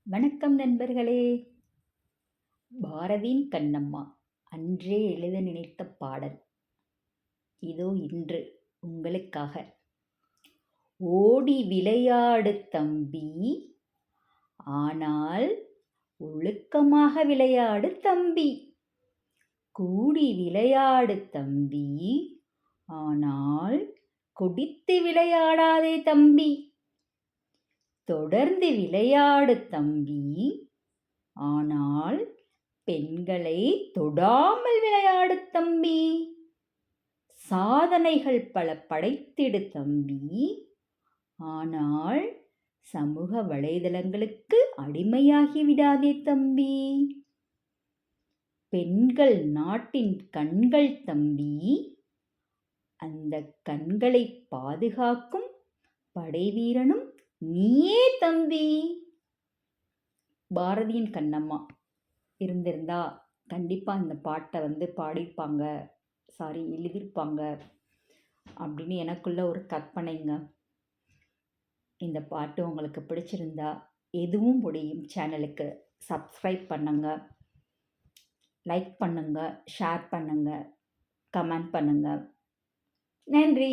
வணக்கம் நண்பர்களே. பாரதியின் கண்ணம்மா அன்றே எழுத நினைத்த பாடல் இதோ இன்று உங்களுக்காக. ஓடி விளையாடு தம்பி, ஆனால் ஒழுக்கமாக விளையாடு தம்பி. கூடி விளையாடு தம்பி, ஆனால் குடித்து விளையாடாதே தம்பி. தொடர்ந்து விளையாடு தம்பி, ஆனால் பெண்களை தொடாமல் விளையாடு தம்பி. சாதனைகள் பல படைத்திடு தம்பி, ஆனால் சமூக வலைதளங்களுக்கு அடிமையாகி விடாதே தம்பி. பெண்கள் நாட்டின் கண்கள் தம்பி, அந்த கண்களை பாதுகாக்கும் படைவீரனும் நீயே தம்பி. பாரதியின் கண்ணம்மா இருந்திருந்தா கண்டிப்பாக இந்த பாட்டை பாடியிருப்பாங்க, எழுதியிருப்பாங்க அப்படின்னு எனக்குள்ள ஒரு கற்பனைங்க. இந்த பாட்டு உங்களுக்கு பிடிச்சிருந்தா எதுவும் முடியும் சேனலுக்கு சப்ஸ்கிரைப் பண்ணுங்க, லைக் பண்ணுங்க, ஷேர் பண்ணுங்க, கமெண்ட் பண்ணுங்க. நன்றி.